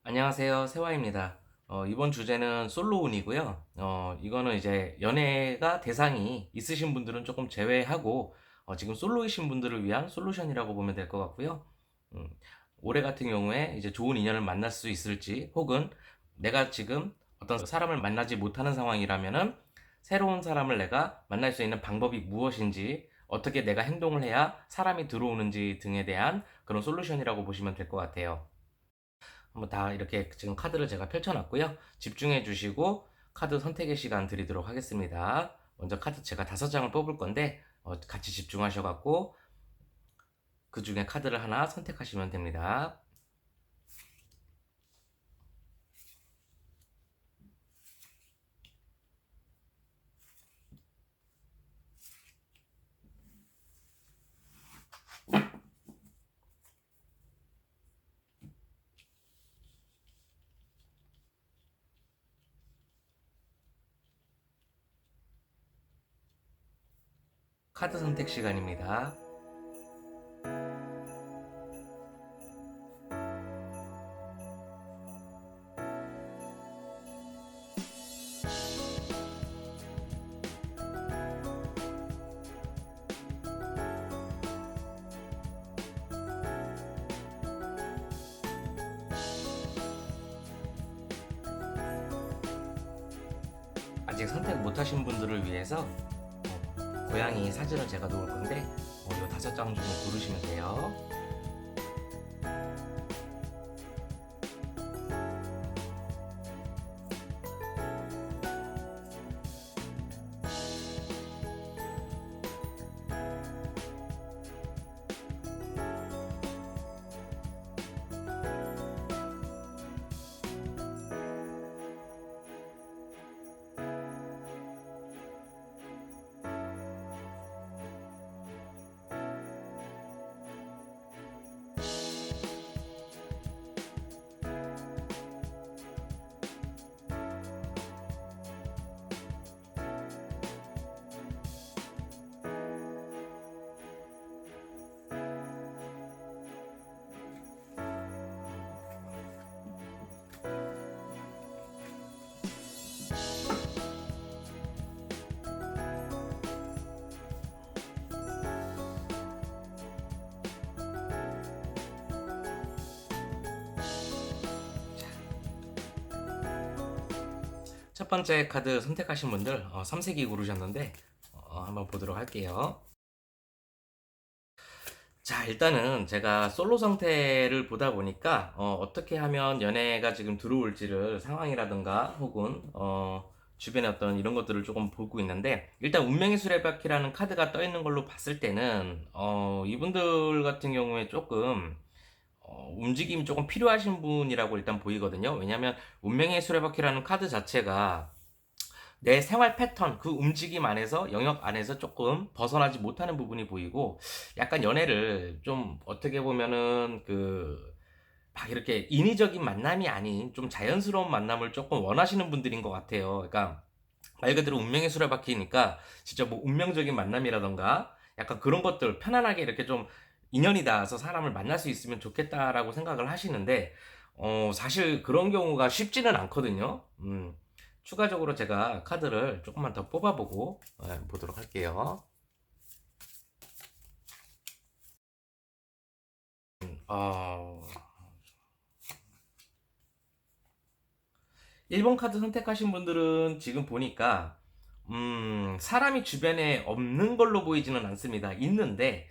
안녕하세요. 세화입니다. 이번 주제는 솔로운이고요. 이거는 이제 연애가 대상이 있으신 분들은 조금 제외하고, 지금 솔로이신 분들을 위한 솔루션이라고 보면 될 것 같고요. 음, 올해 같은 경우에 이제 좋은 인연을 만날 수 있을지, 혹은 내가 지금 어떤 사람을 만나지 못하는 상황이라면은 새로운 사람을 내가 만날 수 있는 방법이 무엇인지, 어떻게 내가 행동을 해야 사람이 들어오는지 등에 대한 그런 솔루션이라고 보시면 될 것 같아요. 한번 다 이렇게 지금 카드를 제가 펼쳐놨고요. 집중해 주시고 카드 선택의 시간 드리도록 하겠습니다. 먼저 카드 제가 5장을 뽑을 건데 같이 집중하셔갖고 그 중에 카드를 하나 선택하시면 됩니다. 카드 선택 시간입니다. 아직 선택 못하신 분들을 위해서 고양이 사진을 제가 놓을 건데 이 5장 중에 고르시면 돼요. 첫 번째 카드 선택하신 분들 3색이 고르셨는데 한번 보도록 할게요. 자, 일단은 제가 솔로 상태를 보다 보니까 떻게 하면 연애가 지금 들어올지를 상황이라든가 혹은 주변의 어떤 이런 것들을 조금 보고 있는데, 일단 운명의 수레바퀴라는 카드가 떠 있는 걸로 봤을 때는 이분들 같은 경우에 조금 움직임이 조금 필요하신 분이라고 일단 보이거든요. 왜냐하면 운명의 수레바퀴라는 카드 자체가 내 생활 패턴, 그 움직임 안에서, 영역 안에서 조금 벗어나지 못하는 부분이 보이고, 약간 연애를 좀 어떻게 보면은 막 이렇게 인위적인 만남이 아닌 좀 자연스러운 만남을 조금 원하시는 분들인 것 같아요. 그러니까 말 그대로 운명의 수레바퀴니까 진짜 뭐 운명적인 만남이라던가 약간 그런 것들 편안하게 이렇게 좀 인연이 닿아서 사람을 만날 수 있으면 좋겠다라고 생각을 하시는데, 사실 그런 경우가 쉽지는 않거든요. 추가적으로 제가 카드를 조금만 더 뽑아보고 보도록 할게요. 어, 1번 카드 선택하신 분들은 지금 보니까 사람이 주변에 없는 걸로 보이지는 않습니다. 있는데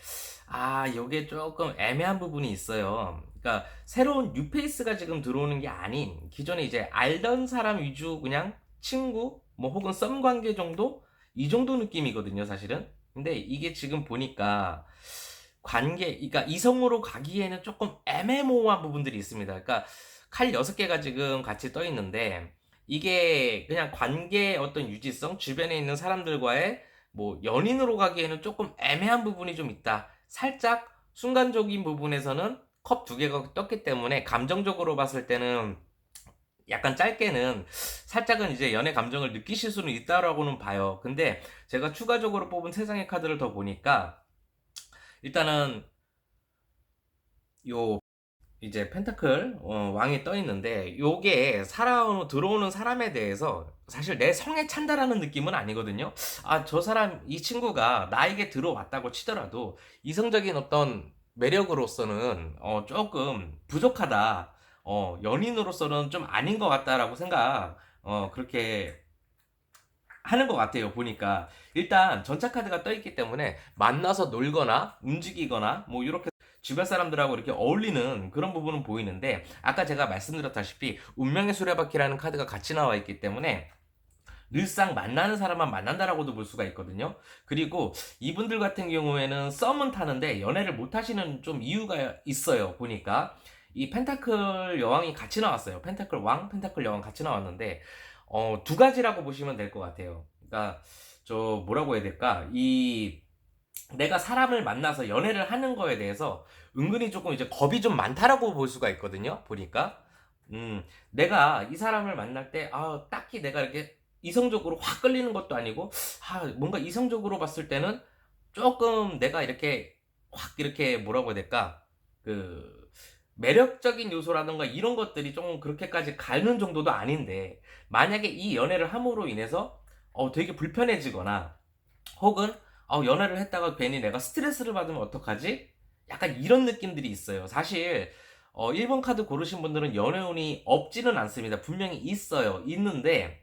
요게 조금 애매한 부분이 있어요. 그러니까 새로운 뉴페이스가 지금 들어오는 게 아닌 기존에 이제 알던 사람 위주, 그냥 친구 뭐 혹은 썸 관계 정도, 이 정도 느낌이거든요, 사실은. 근데 이게 지금 보니까 그러니까 이성으로 가기에는 조금 애매모호한 부분들이 있습니다. 그러니까 칼 6개가 지금 같이 떠 있는데, 이게 그냥 관계의 어떤 유지성, 주변에 있는 사람들과의 뭐 연인으로 가기에는 조금 애매한 부분이 좀 있다. 살짝 순간적인 부분에서는 컵 2개가 떴기 때문에 감정적으로 봤을 때는 약간 짧게는 살짝은 이제 연애 감정을 느끼실 수는 있다라고는 봐요. 근데 제가 추가적으로 뽑은 3장의 카드를 더 보니까 일단은 요 이제 펜타클 왕이 떠 있는데 요게 들어오는 사람에 대해서 사실 내 성에 찬다라는 느낌은 아니거든요. 아, 저 사람 이 친구가 나에게 들어왔다고 치더라도 이성적인 어떤 매력으로서는 조금 부족하다. 연인으로서는 좀 아닌 것 같다라고 생각 그렇게 하는 것 같아요. 보니까 일단 전차 카드가 떠 있기 때문에 만나서 놀거나 움직이거나 뭐 이렇게 주변 사람들하고 이렇게 어울리는 그런 부분은 보이는데, 아까 제가 말씀드렸다시피 운명의 수레바퀴라는 카드가 같이 나와 있기 때문에 늘상 만나는 사람만 만난다라고도 볼 수가 있거든요. 그리고 이분들 같은 경우에는 썸은 타는데 연애를 못 하시는 좀 이유가 있어요. 보니까 이 펜타클 여왕이 같이 나왔어요. 펜타클 왕, 펜타클 여왕 같이 나왔는데 두 가지라고 보시면 될 것 같아요. 그러니까 저 뭐라고 해야 될까? 이 내가 사람을 만나서 연애를 하는 거에 대해서 은근히 조금 이제 겁이 좀 많다라고 볼 수가 있거든요. 보니까 내가 이 사람을 만날 때 딱히 내가 이렇게 이성적으로 확 끌리는 것도 아니고 뭔가 이성적으로 봤을 때는 조금 내가 이렇게 확 이렇게 뭐라고 해야 될까? 그 매력적인 요소라든가 이런 것들이 좀 그렇게까지 가는 정도도 아닌데, 만약에 이 연애를 함으로 인해서 되게 불편해지거나 혹은 연애를 했다가 괜히 내가 스트레스를 받으면 어떡하지? 약간 이런 느낌들이 있어요. 사실 1번 카드 고르신 분들은 연애운이 없지는 않습니다. 분명히 있어요. 있는데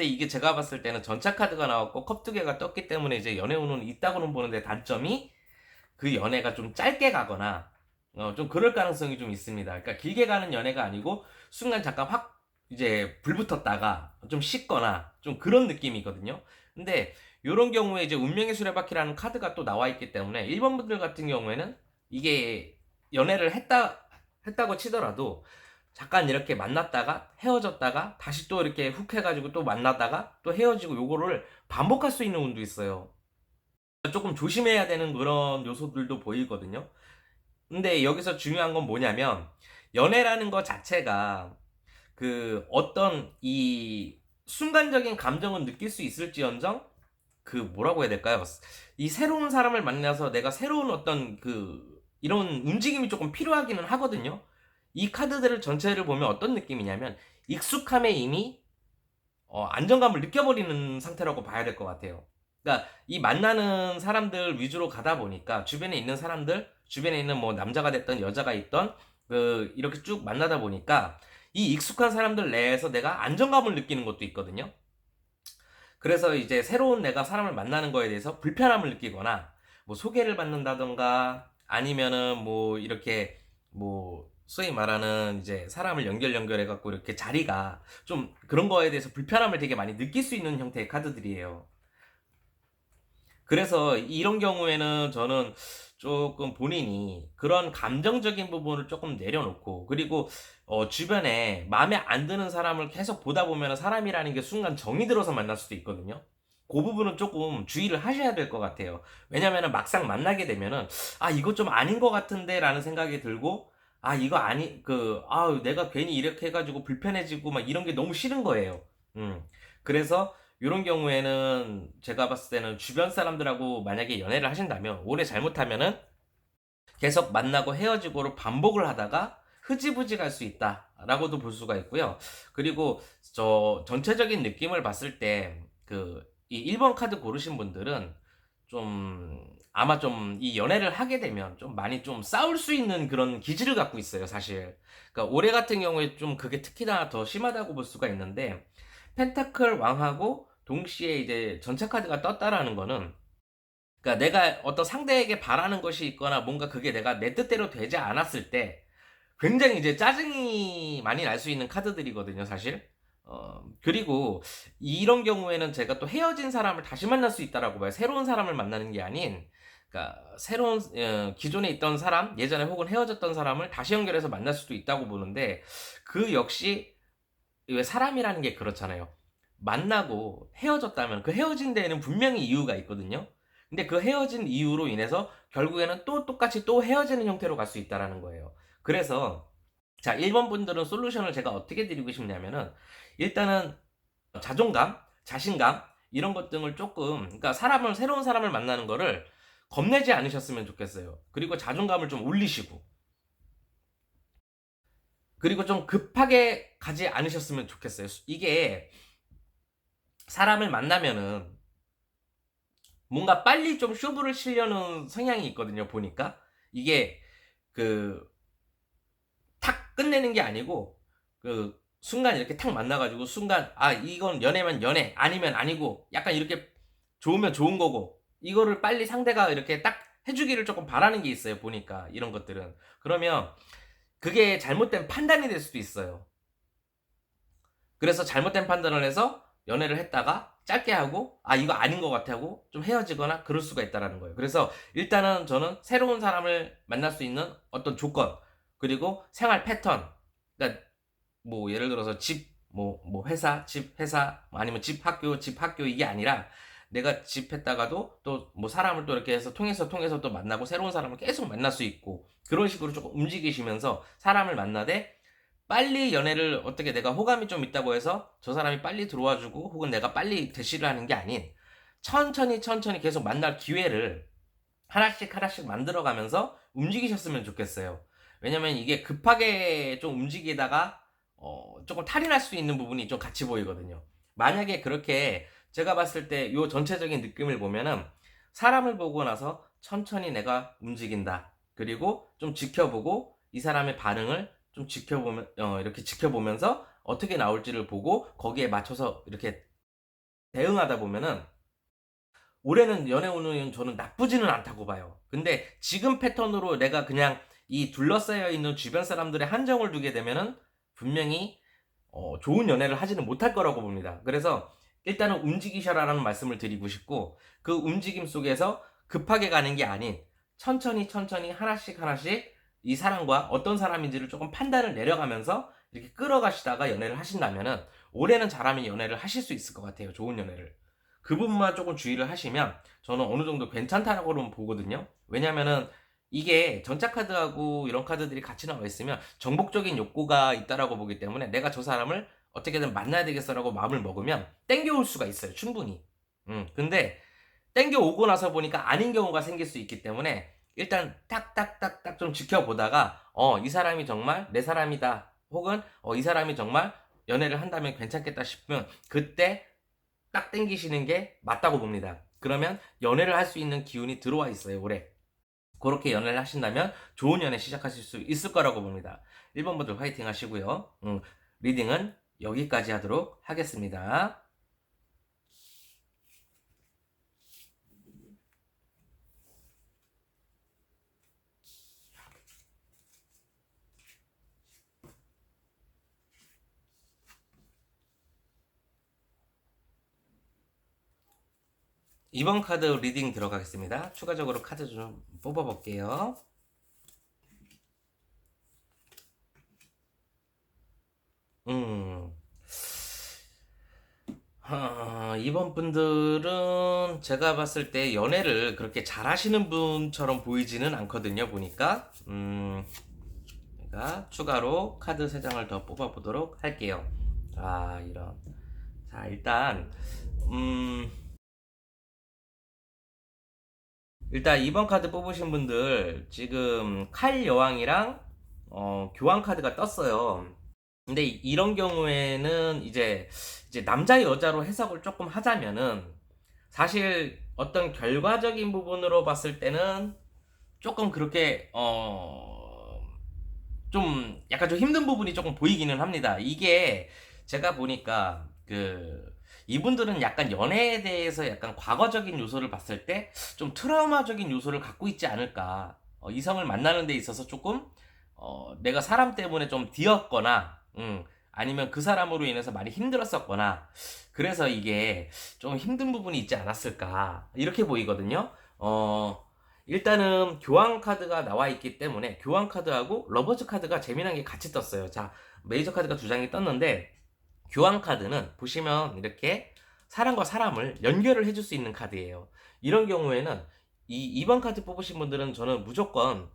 이게 제가 봤을 때는 전차 카드가 나왔고 컵 두 개가 떴기 때문에 이제 연애운은 있다고는 보는데, 단점이 그 연애가 좀 짧게 가거나 좀 그럴 가능성이 좀 있습니다. 그러니까 길게 가는 연애가 아니고 순간 잠깐 확 이제 불 붙었다가 좀 식거나 좀 그런 느낌이거든요. 근데 이런 경우에 이제 운명의 수레바퀴라는 카드가 또 나와 있기 때문에 1번 분들 같은 경우에는 이게 연애를 했다고 치더라도 잠깐 이렇게 만났다가 헤어졌다가 다시 또 이렇게 훅 해가지고 또 만났다가 또 헤어지고, 요거를 반복할 수 있는 운도 있어요. 조금 조심해야 되는 그런 요소들도 보이거든요. 근데 여기서 중요한 건 뭐냐면, 연애라는 것 자체가 그 어떤 이 순간적인 감정은 느낄 수 있을지언정, 그 뭐라고 해야 될까요? 이 새로운 사람을 만나서 내가 새로운 어떤 이런 움직임이 조금 필요하기는 하거든요. 이 카드들을 전체를 보면 어떤 느낌이냐면 익숙함에 이미 안정감을 느껴버리는 상태라고 봐야 될 것 같아요. 그러니까 이 만나는 사람들 위주로 가다 보니까 주변에 있는 사람들, 주변에 있는 뭐 남자가 됐던 여자가 있던 이렇게 쭉 만나다 보니까 이 익숙한 사람들 내에서 내가 안정감을 느끼는 것도 있거든요. 그래서 이제 새로운 내가 사람을 만나는 거에 대해서 불편함을 느끼거나 뭐 소개를 받는다던가 아니면은 뭐 이렇게 뭐 소위 말하는 이제 사람을 연결해 갖고 이렇게 자리가 좀 그런 거에 대해서 불편함을 되게 많이 느낄 수 있는 형태의 카드들이에요. 그래서 이런 경우에는 저는 조금 본인이 그런 감정적인 부분을 조금 내려놓고, 그리고 주변에 마음에 안 드는 사람을 계속 보다 보면 사람이라는 게 순간 정이 들어서 만날 수도 있거든요. 그 부분은 조금 주의를 하셔야 될 것 같아요. 왜냐면은 막상 만나게 되면은 이거 좀 아닌 것 같은데 라는 생각이 들고, 이거 내가 괜히 이렇게 해가지고 불편해지고 막 이런 게 너무 싫은 거예요. 그래서 이런 경우에는 제가 봤을 때는 주변 사람들하고 만약에 연애를 하신다면 오래 잘못하면은 계속 만나고 헤어지고를 반복을 하다가 흐지부지 갈 수 있다라고도 볼 수가 있고요. 그리고 저 전체적인 느낌을 봤을 때 이 1번 카드 고르신 분들은 좀 아마 좀 이 연애를 하게 되면 좀 많이 좀 싸울 수 있는 그런 기질을 갖고 있어요, 사실. 그러니까 올해 같은 경우에 좀 그게 특히나 더 심하다고 볼 수가 있는데, 펜타클 왕하고 동시에 이제 전체 카드가 떴다라는 거는, 그러니까 내가 어떤 상대에게 바라는 것이 있거나 뭔가 그게 내가 내 뜻대로 되지 않았을 때 굉장히 이제 짜증이 많이 날 수 있는 카드들이거든요, 사실. 그리고 이런 경우에는 제가 또 헤어진 사람을 다시 만날 수 있다라고 봐요. 새로운 사람을 만나는 게 아닌, 그러니까 새로운 기존에 있던 사람, 예전에 혹은 헤어졌던 사람을 다시 연결해서 만날 수도 있다고 보는데, 그 역시 왜 사람이라는 게 그렇잖아요. 만나고 헤어졌다면 그 헤어진 데에는 분명히 이유가 있거든요. 근데 그 헤어진 이유로 인해서 결국에는 또 똑같이 또 헤어지는 형태로 갈 수 있다라는 거예요. 그래서 자, 1번 분들은 솔루션을 제가 어떻게 드리고 싶냐면은, 일단은 자존감, 자신감 이런 것 등을 조금, 그러니까 새로운 사람을 만나는 거를 겁내지 않으셨으면 좋겠어요. 그리고 자존감을 좀 올리시고, 그리고 좀 급하게 가지 않으셨으면 좋겠어요. 이게 사람을 만나면은 뭔가 빨리 좀 쇼부를 치려는 성향이 있거든요, 보니까. 이게 그 탁 끝내는 게 아니고 그 순간 이렇게 탁 만나가지고 순간 아 이건 연애면 연애 아니면 아니고 약간 이렇게 좋으면 좋은 거고 이거를 빨리 상대가 이렇게 딱 해주기를 조금 바라는 게 있어요, 보니까 이런 것들은. 그러면 그게 잘못된 판단이 될 수도 있어요. 그래서 잘못된 판단을 해서 연애를 했다가 짧게 하고 아 이거 아닌 것 같아 하고 좀 헤어지거나 그럴 수가 있다라는 거예요. 그래서 일단은 저는 새로운 사람을 만날 수 있는 어떤 조건 그리고 생활 패턴, 그러니까 뭐 예를 들어서 뭐 회사 집 회사 아니면 집 학교 이게 아니라 내가 집 했다가도 또 뭐 사람을 또 이렇게 해서 통해서 또 만나고 새로운 사람을 계속 만날 수 있고 그런 식으로 조금 움직이시면서 사람을 만나되 빨리 연애를 어떻게 내가 호감이 좀 있다고 해서 저 사람이 빨리 들어와주고 혹은 내가 빨리 대시를 하는 게 아닌 천천히 계속 만날 기회를 하나씩 만들어가면서 움직이셨으면 좋겠어요. 왜냐면 이게 급하게 좀 움직이다가 조금 탈이 날 수 있는 부분이 좀 같이 보이거든요. 만약에 그렇게 제가 봤을 때 요 전체적인 느낌을 보면은 사람을 보고 나서 천천히 내가 움직인다. 그리고 좀 지켜보고 이 사람의 반응을 좀 지켜보면 이렇게 지켜보면서 어떻게 나올지를 보고 거기에 맞춰서 이렇게 대응하다 보면은 올해는 연애 운은 저는 나쁘지는 않다고 봐요. 근데 지금 패턴으로 내가 그냥 이 둘러싸여 있는 주변 사람들의 한정을 두게 되면은 분명히 좋은 연애를 하지는 못할 거라고 봅니다. 그래서 일단은 움직이셔라라는 말씀을 드리고 싶고 그 움직임 속에서 급하게 가는 게 아닌 천천히 하나씩 이 사람과 어떤 사람인지를 조금 판단을 내려가면서 이렇게 끌어가시다가 연애를 하신다면은 올해는 잘하면 연애를 하실 수 있을 것 같아요. 좋은 연애를. 그 부분만 조금 주의를 하시면 저는 어느 정도 괜찮다고 보거든요. 왜냐면은 이게 전자카드하고 이런 카드들이 같이 나와 있으면 정복적인 욕구가 있다라고 보기 때문에 내가 저 사람을 어떻게든 만나야 되겠어라고 마음을 먹으면 땡겨올 수가 있어요. 충분히. 근데 땡겨오고 나서 보니까 아닌 경우가 생길 수 있기 때문에 일단 딱딱딱딱 좀 지켜보다가 이 사람이 정말 내 사람이다. 혹은 이 사람이 정말 연애를 한다면 괜찮겠다 싶으면 그때 딱 땡기시는 게 맞다고 봅니다. 그러면 연애를 할 수 있는 기운이 들어와 있어요, 올해. 그렇게 연애를 하신다면 좋은 연애 시작하실 수 있을 거라고 봅니다. 1번 분들 화이팅 하시고요. 리딩은 여기까지 하도록 하겠습니다. 이번 카드 리딩 들어가겠습니다. 추가적으로 카드 좀 뽑아볼게요. 이번 분들은 제가 봤을 때 연애를 그렇게 잘하시는 분처럼 보이지는 않거든요, 보니까. 제가 추가로 카드 3장을 더 뽑아보도록 할게요. 자, 이런. 자, 일단 이번 카드 뽑으신 분들 지금 칼 여왕이랑 교황 카드가 떴어요. 근데 이런 경우에는 이제 남자 여자로 해석을 조금 하자면은 사실 어떤 결과적인 부분으로 봤을 때는 조금 그렇게 좀 약간 좀 힘든 부분이 조금 보이기는 합니다. 이게 제가 보니까 이분들은 약간 연애에 대해서 약간 과거적인 요소를 봤을 때 좀 트라우마적인 요소를 갖고 있지 않을까. 이성을 만나는 데 있어서 조금 내가 사람 때문에 좀 뒤었거나 아니면 그 사람으로 인해서 많이 힘들었었거나 그래서 이게 좀 힘든 부분이 있지 않았을까 이렇게 보이거든요. 일단은 교황 카드가 나와 있기 때문에 교황 카드하고 러버즈 카드가 재미난 게 같이 떴어요. 자, 메이저 카드가 2장이 떴는데 교황 카드는 보시면 이렇게 사람과 사람을 연결을 해줄 수 있는 카드예요. 이런 경우에는 이번 카드 뽑으신 분들은 저는 무조건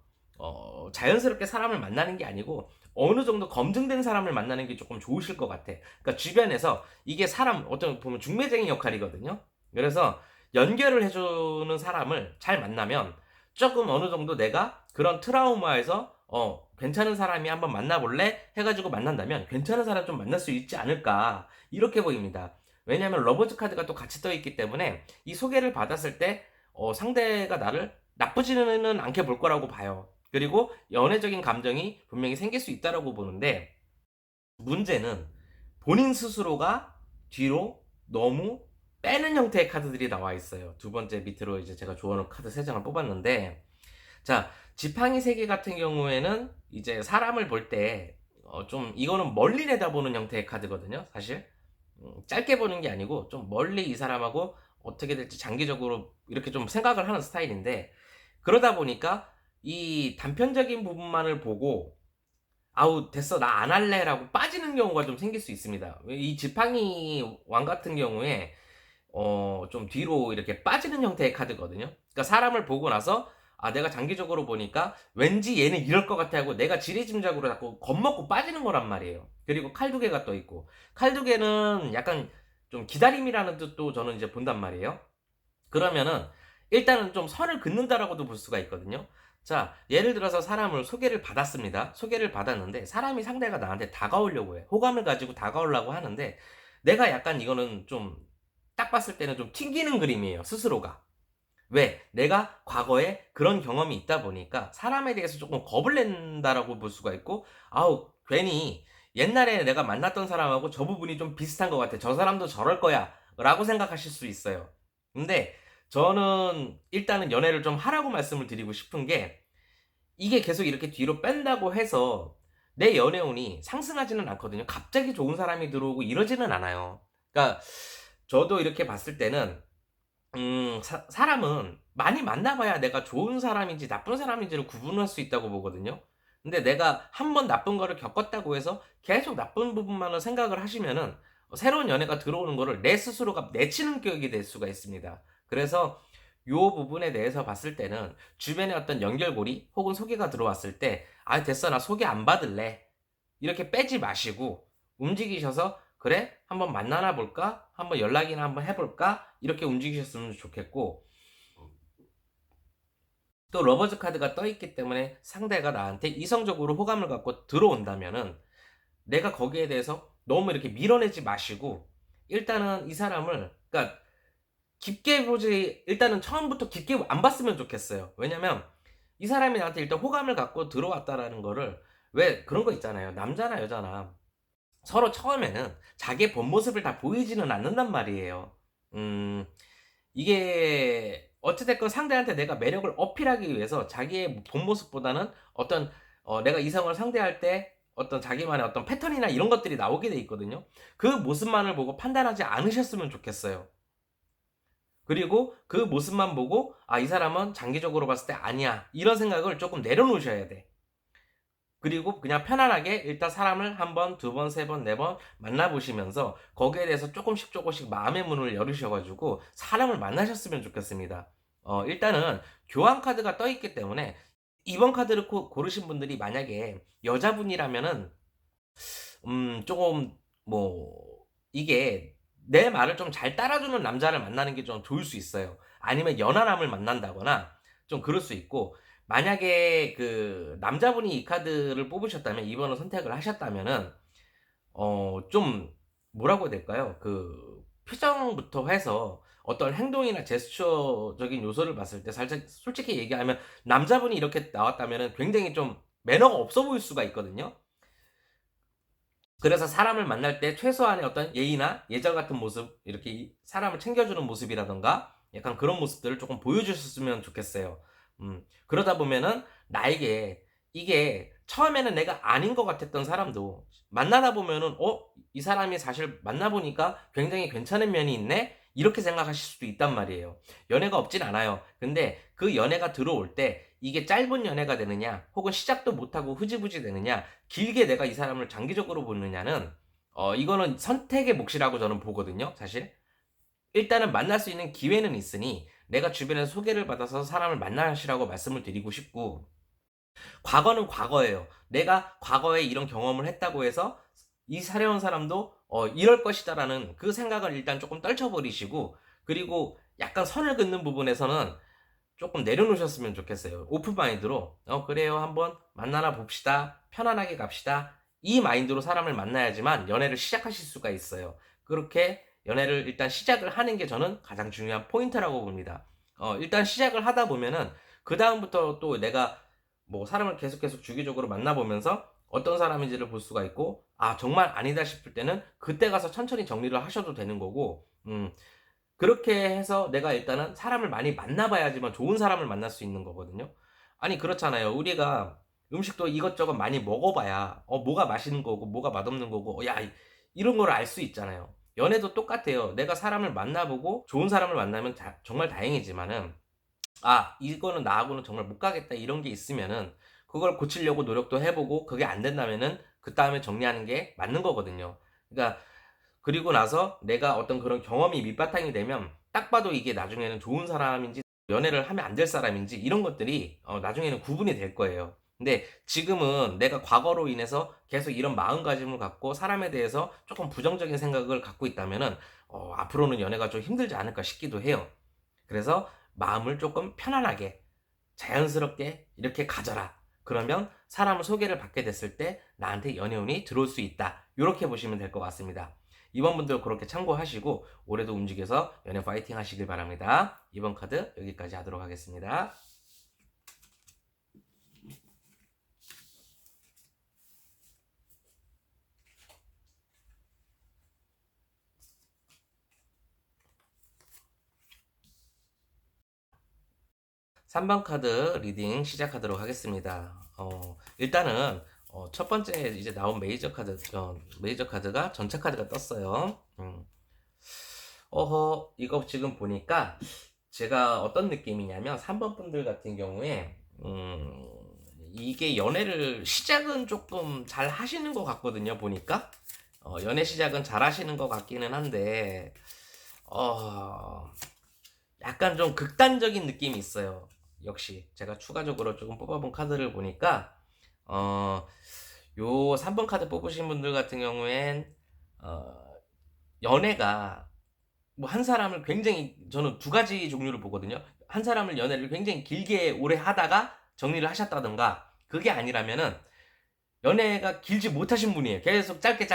자연스럽게 사람을 만나는 게 아니고 어느 정도 검증된 사람을 만나는 게 조금 좋으실 것 같아. 그러니까 주변에서 이게 사람 어떤 보면 중매쟁이 역할이거든요. 그래서 연결을 해주는 사람을 잘 만나면 조금 어느 정도 내가 그런 트라우마에서 괜찮은 사람이 한번 만나볼래? 해가지고 만난다면 괜찮은 사람 좀 만날 수 있지 않을까 이렇게 보입니다. 왜냐하면 러버즈 카드가 또 같이 떠있기 때문에 이 소개를 받았을 때 상대가 나를 나쁘지는 않게 볼 거라고 봐요. 그리고 연애적인 감정이 분명히 생길 수 있다라고 보는데, 문제는 본인 스스로가 뒤로 너무 빼는 형태의 카드들이 나와 있어요. 두 번째 밑으로 이제 제가 좋아하는 카드 3장을 뽑았는데, 자, 지팡이 3개 같은 경우에는 이제 사람을 볼 때 좀 이거는 멀리 내다보는 형태의 카드거든요, 사실. 짧게 보는 게 아니고 좀 멀리 이 사람하고 어떻게 될지 장기적으로 이렇게 좀 생각을 하는 스타일인데, 그러다 보니까 이 단편적인 부분만을 보고 아우 됐어 나 안 할래 라고 빠지는 경우가 좀 생길 수 있습니다. 이 지팡이 왕 같은 경우에 좀 뒤로 이렇게 빠지는 형태의 카드거든요. 그러니까 사람을 보고 나서 아 내가 장기적으로 보니까 왠지 얘는 이럴 것 같아 하고 내가 지레짐작으로 자꾸 겁먹고 빠지는 거란 말이에요. 그리고 칼 두 개가 또 있고, 칼 두 개는 약간 좀 기다림이라는 뜻도 저는 이제 본단 말이에요. 그러면은 일단은 좀 선을 긋는다라고도 볼 수가 있거든요. 자, 예를 들어서 사람을 소개를 받았습니다. 소개를 받았는데 사람이 상대가 나한테 다가오려고 해. 호감을 가지고 다가오려고 하는데 내가 약간 이거는 좀 딱 봤을 때는 좀 튕기는 그림이에요, 스스로가. 왜? 내가 과거에 그런 경험이 있다 보니까 사람에 대해서 조금 겁을 낸다라고 볼 수가 있고, 아우, 괜히 옛날에 내가 만났던 사람하고 저 부분이 좀 비슷한 것 같아. 저 사람도 저럴 거야. 라고 생각하실 수 있어요. 근데 저는 일단은 연애를 좀 하라고 말씀을 드리고 싶은 게, 이게 계속 이렇게 뒤로 뺀다고 해서 내 연애운이 상승하지는 않거든요. 갑자기 좋은 사람이 들어오고 이러지는 않아요. 그러니까 저도 이렇게 봤을 때는 사람은 많이 만나봐야 내가 좋은 사람인지 나쁜 사람인지를 구분할 수 있다고 보거든요. 근데 내가 한 번 나쁜 거를 겪었다고 해서 계속 나쁜 부분만을 생각을 하시면은 새로운 연애가 들어오는 거를 내 스스로가 내치는 격이 될 수가 있습니다. 그래서 요 부분에 대해서 봤을 때는 주변에 어떤 연결고리 혹은 소개가 들어왔을 때, 아, 됐어, 나 소개 안 받을래. 이렇게 빼지 마시고 움직이셔서, 그래? 한번 만나나 볼까? 한번 연락이나 한번 해볼까? 이렇게 움직이셨으면 좋겠고, 또 러버즈 카드가 떠있기 때문에 상대가 나한테 이성적으로 호감을 갖고 들어온다면은 내가 거기에 대해서 너무 이렇게 밀어내지 마시고, 일단은 이 사람을, 그러니까 깊게 보지, 일단은 처음부터 깊게 안 봤으면 좋겠어요. 왜냐면 이 사람이 나한테 일단 호감을 갖고 들어왔다라는 거를, 왜 그런 거 있잖아요. 남자나 여자나 서로 처음에는 자기의 본 모습을 다 보이지는 않는단 말이에요. 이게 어찌됐건 상대한테 내가 매력을 어필하기 위해서 자기의 본 모습보다는 어떤 내가 이성을 상대할 때 어떤 자기만의 어떤 패턴이나 이런 것들이 나오게 돼 있거든요. 그 모습만을 보고 판단하지 않으셨으면 좋겠어요. 그리고 그 모습만 보고 아, 이 사람은 장기적으로 봤을 때 아니야, 이런 생각을 조금 내려놓으셔야 돼. 그리고 그냥 편안하게 일단 사람을 한 번, 두 번, 세 번, 네 번 만나보시면서 거기에 대해서 조금씩 조금씩 마음의 문을 열으셔가지고 사람을 만나셨으면 좋겠습니다. 일단은 교환 카드가 떠있기 때문에 이번 카드를 고르신 분들이 만약에 여자분이라면은 조금 뭐 이게 내 말을 좀 잘 따라주는 남자를 만나는 게 좀 좋을 수 있어요. 아니면 연하남을 만난다거나 좀 그럴 수 있고, 만약에 그 남자분이 이 카드를 뽑으셨다면, 2번을 선택을 하셨다면은 좀 뭐라고 해야 될까요? 그 표정부터 해서 어떤 행동이나 제스처적인 요소를 봤을 때 살짝 솔직히 얘기하면 남자분이 이렇게 나왔다면은 굉장히 좀 매너가 없어 보일 수가 있거든요. 그래서 사람을 만날 때 최소한의 어떤 예의나 예절 같은 모습, 이렇게 사람을 챙겨주는 모습이라던가 약간 그런 모습들을 조금 보여주셨으면 좋겠어요. 그러다 보면은 나에게 이게 처음에는 내가 아닌 것 같았던 사람도 만나다 보면은 이 사람이 사실 만나보니까 굉장히 괜찮은 면이 있네? 이렇게 생각하실 수도 있단 말이에요. 연애가 없진 않아요. 근데 그 연애가 들어올 때 이게 짧은 연애가 되느냐, 혹은 시작도 못하고 흐지부지 되느냐, 길게 내가 이 사람을 장기적으로 보느냐는 이거는 선택의 몫이라고 저는 보거든요, 사실. 일단은 만날 수 있는 기회는 있으니 내가 주변에서 소개를 받아서 사람을 만나시라고 말씀을 드리고 싶고, 과거는 과거예요. 내가 과거에 이런 경험을 했다고 해서 이 사려운 사람도 이럴 것이다라는 그 생각을 일단 조금 떨쳐버리시고, 그리고 약간 선을 긋는 부분에서는 조금 내려놓으셨으면 좋겠어요. 오픈 마인드로 그래요, 한번 만나나 봅시다, 편안하게 갑시다, 이 마인드로 사람을 만나야지만 연애를 시작하실 수가 있어요. 그렇게 연애를 일단 시작을 하는 게 저는 가장 중요한 포인트라고 봅니다. 일단 시작을 하다 보면은 그 다음부터 또 내가 뭐 사람을 계속 주기적으로 만나보면서 어떤 사람인지를 볼 수가 있고, 아 정말 아니다 싶을 때는 그때 가서 천천히 정리를 하셔도 되는 거고, 그렇게 해서 내가 일단은 사람을 많이 만나봐야지만 좋은 사람을 만날 수 있는 거거든요. 아니 그렇잖아요. 우리가 음식도 이것저것 많이 먹어봐야 뭐가 맛있는 거고 뭐가 맛없는 거고 야 이런 걸 알 수 있잖아요. 연애도 똑같아요. 내가 사람을 만나보고 좋은 사람을 만나면 정말 다행이지만은, 아 이거는 나하고는 정말 못 가겠다 이런 게 있으면은 그걸 고치려고 노력도 해보고, 그게 안 된다면은 그 다음에 정리하는 게 맞는 거거든요. 그러니까 그리고 나서 내가 어떤 그런 경험이 밑바탕이 되면 딱 봐도 이게 나중에는 좋은 사람인지 연애를 하면 안 될 사람인지 이런 것들이 나중에는 구분이 될 거예요. 근데 지금은 내가 과거로 인해서 계속 이런 마음가짐을 갖고 사람에 대해서 조금 부정적인 생각을 갖고 있다면은 앞으로는 연애가 좀 힘들지 않을까 싶기도 해요. 그래서 마음을 조금 편안하게 자연스럽게 이렇게 가져라. 그러면 사람을 소개를 받게 됐을 때 나한테 연애운이 들어올 수 있다. 이렇게 보시면 될 것 같습니다. 이번 분도 그렇게 참고하시고 올해도 움직여서 연애 파이팅 하시길 바랍니다. 이번 카드 여기까지 하도록 하겠습니다. 3번 카드 리딩 시작하도록 하겠습니다. 일단은 첫 번째 이제 나온 메이저 카드가 전차 카드가 떴어요. 이거 지금 보니까 제가 어떤 느낌이냐면 3번 분들 같은 경우에 이게 연애를 시작은 조금 잘 하시는 것 같거든요. 보니까 연애 시작은 잘 하시는 것 같기는 한데 약간 좀 극단적인 느낌이 있어요. 역시 제가 추가적으로 조금 뽑아본 카드를 보니까 요 3번 카드 뽑으신 분들 같은 경우엔 연애가 뭐 한 사람을 굉장히, 저는 두 가지 종류를 보거든요. 한 사람을 연애를 굉장히 길게 오래 하다가 정리를 하셨다던가, 그게 아니라면은 연애가 길지 못하신 분이에요. 계속 짧게.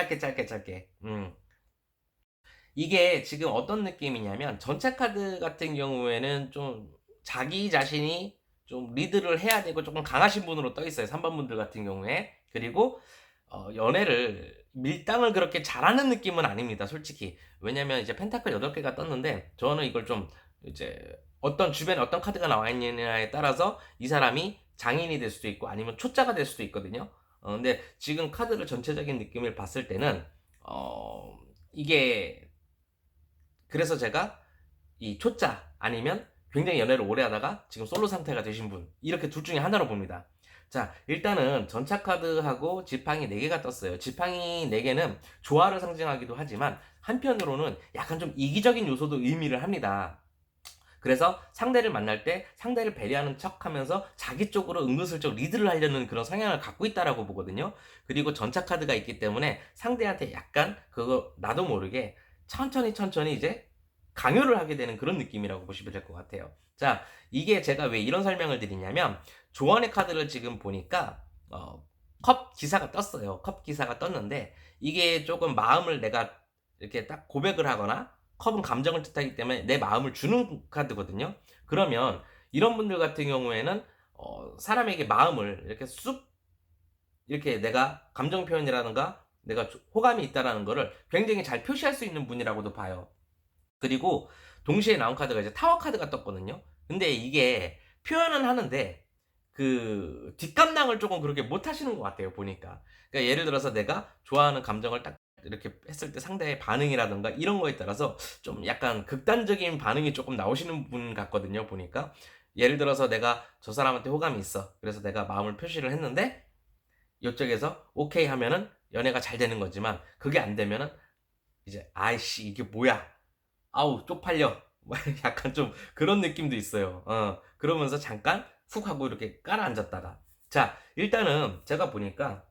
이게 지금 어떤 느낌이냐면 전체 카드 같은 경우에는 좀 자기 자신이 좀 리드를 해야 되고 조금 강하신 분으로 떠 있어요. 3번 분들 같은 경우에. 그리고 연애를 밀당을 그렇게 잘하는 느낌은 아닙니다. 솔직히. 왜냐면 이제 펜타클 8개가 떴는데 저는 이걸 좀 이제 어떤 주변에 어떤 카드가 나와 있느냐에 따라서 이 사람이 장인이 될 수도 있고 아니면 초짜가 될 수도 있거든요. 근데 지금 카드를 전체적인 느낌을 봤을 때는 이게, 그래서 제가 이 초짜 아니면 굉장히 연애를 오래 하다가 지금 솔로 상태가 되신 분, 이렇게 둘 중에 하나로 봅니다. 자, 일단은 전차 카드하고 지팡이 4개가 떴어요. 지팡이 4개는 조화를 상징하기도 하지만 한편으로는 약간 좀 이기적인 요소도 의미를 합니다. 그래서 상대를 만날 때 상대를 배려하는 척 하면서 자기 쪽으로 은근슬쩍 리드를 하려는 그런 성향을 갖고 있다라고 보거든요. 그리고 전차 카드가 있기 때문에 상대한테 약간 그거 나도 모르게 천천히 이제 강요를 하게 되는 그런 느낌이라고 보시면 될 것 같아요. 자, 이게 제가 왜 이런 설명을 드리냐면 조언의 카드를 지금 보니까 컵 기사가 떴어요. 컵 기사가 떴는데 이게 조금 마음을 내가 이렇게 딱 고백을 하거나, 컵은 감정을 뜻하기 때문에 내 마음을 주는 카드거든요. 그러면 이런 분들 같은 경우에는 사람에게 마음을 이렇게 쑥 이렇게 내가 감정 표현이라든가 내가 호감이 있다라는 거를 굉장히 잘 표시할 수 있는 분이라고도 봐요. 그리고 동시에 나온 카드가 이제 타워 카드가 떴거든요. 근데 이게 표현은 하는데 그 뒷감당을 조금 그렇게 못 하시는 것 같아요, 보니까. 그러니까 예를 들어서 내가 좋아하는 감정을 딱 이렇게 했을 때 상대의 반응이라든가 이런 거에 따라서 좀 약간 극단적인 반응이 조금 나오시는 분 같거든요, 보니까. 예를 들어서 내가 저 사람한테 호감이 있어. 그래서 내가 마음을 표시를 했는데 이쪽에서 오케이 하면은 연애가 잘 되는 거지만, 그게 안 되면은 이제 아이씨 이게 뭐야, 아우 쪽팔려, 약간 좀 그런 느낌도 있어요. 그러면서 잠깐 훅 하고 이렇게 깔아앉았다가, 자 일단은 제가 보니까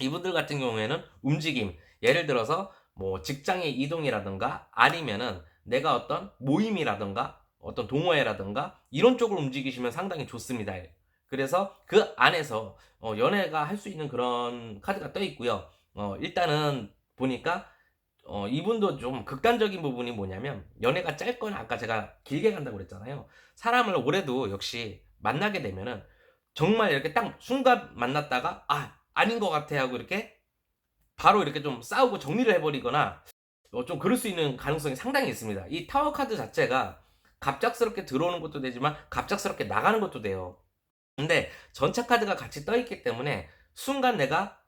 이분들 같은 경우에는 움직임, 예를 들어서 뭐 직장의 이동이라든가 아니면은 내가 어떤 모임이라든가 어떤 동호회라든가 이런 쪽을 움직이시면 상당히 좋습니다. 그래서 그 안에서 연애가 할 수 있는 그런 카드가 떠 있고요. 일단은 보니까 이분도 좀 극단적인 부분이 뭐냐면 연애가 짧거나 아까 제가 길게 간다고 그랬잖아요. 사람을 올해도 역시 만나게 되면은 정말 이렇게 딱 순간 만났다가 아닌 것 같아 하고 이렇게 바로 이렇게 좀 싸우고 정리를 해버리거나 좀 그럴 수 있는 가능성이 상당히 있습니다. 이 타워 카드 자체가 갑작스럽게 들어오는 것도 되지만 갑작스럽게 나가는 것도 돼요. 근데 전차 카드가 같이 떠 있기 때문에 순간 내가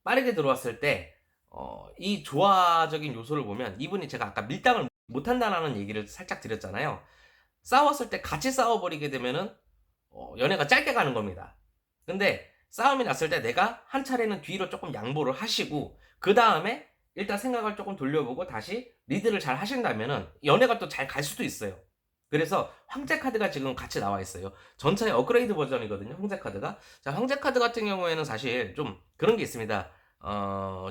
빠르게 들어왔을 때 이 조화적인 요소를 보면 이분이 제가 아까 밀당을 못한다라는 얘기를 살짝 드렸잖아요. 싸웠을 때 같이 싸워버리게 되면은 연애가 짧게 가는 겁니다. 근데 싸움이 났을 때 내가 한 차례는 뒤로 조금 양보를 하시고 그 다음에 일단 생각을 조금 돌려보고 다시 리드를 잘 하신다면은 연애가 또 잘 갈 수도 있어요. 그래서 황제 카드가 지금 같이 나와 있어요. 전차의 업그레이드 버전이거든요. 황제 카드가. 자, 황제 카드 같은 경우에는 사실 좀 그런 게 있습니다.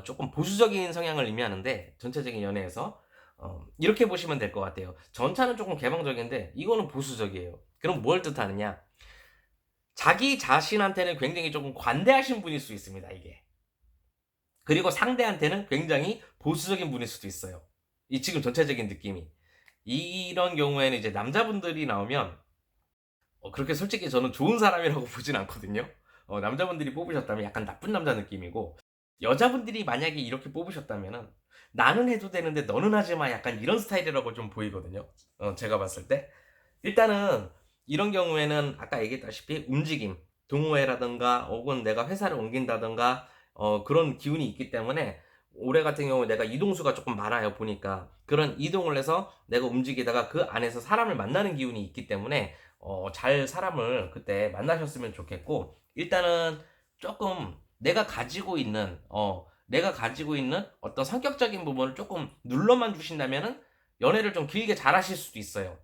조금 보수적인 성향을 의미하는데 전체적인 연애에서 이렇게 보시면 될 것 같아요. 전차는 조금 개방적인데 이거는 보수적이에요. 그럼 뭘 뜻하느냐? 자기 자신한테는 굉장히 조금 관대하신 분일 수 있습니다, 이게. 그리고 상대한테는 굉장히 보수적인 분일 수도 있어요. 이 지금 전체적인 느낌이. 이런 경우에는 이제 남자분들이 나오면 그렇게 솔직히 저는 좋은 사람이라고 보진 않거든요. 남자분들이 뽑으셨다면 약간 나쁜 남자 느낌이고 여자분들이 만약에 이렇게 뽑으셨다면은 나는 해도 되는데 너는 하지 마 약간 이런 스타일이라고 좀 보이거든요. 제가 봤을 때. 일단은 이런 경우에는 아까 얘기했다시피 움직임, 동호회라든가 혹은 내가 회사를 옮긴다든가 그런 기운이 있기 때문에 올해 같은 경우 내가 이동수가 조금 많아요 보니까 그런 이동을 해서 내가 움직이다가 그 안에서 사람을 만나는 기운이 있기 때문에 잘 사람을 그때 만나셨으면 좋겠고 일단은 조금 내가 가지고 있는 어떤 성격적인 부분을 조금 눌러만 주신다면은 연애를 좀 길게 잘 하실 수도 있어요.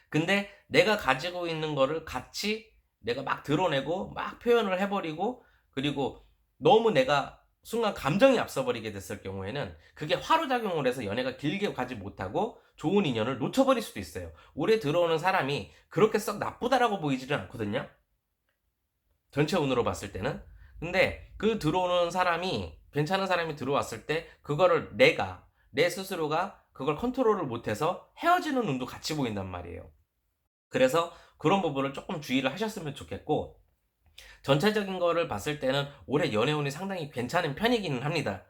근데 내가 가지고 있는 거를 같이 내가 막 드러내고 막 표현을 해버리고 그리고 너무 내가 순간 감정이 앞서버리게 됐을 경우에는 그게 화로작용을 해서 연애가 길게 가지 못하고 좋은 인연을 놓쳐버릴 수도 있어요. 올해 들어오는 사람이 그렇게 썩 나쁘다라고 보이지는 않거든요. 전체 운으로 봤을 때는. 근데 그 들어오는 사람이 괜찮은 사람이 들어왔을 때 그거를 내 스스로가 그걸 컨트롤을 못해서 헤어지는 운도 같이 보인단 말이에요. 그래서 그런 부분을 조금 주의를 하셨으면 좋겠고 전체적인 거를 봤을 때는 올해 연애운이 상당히 괜찮은 편이기는 합니다.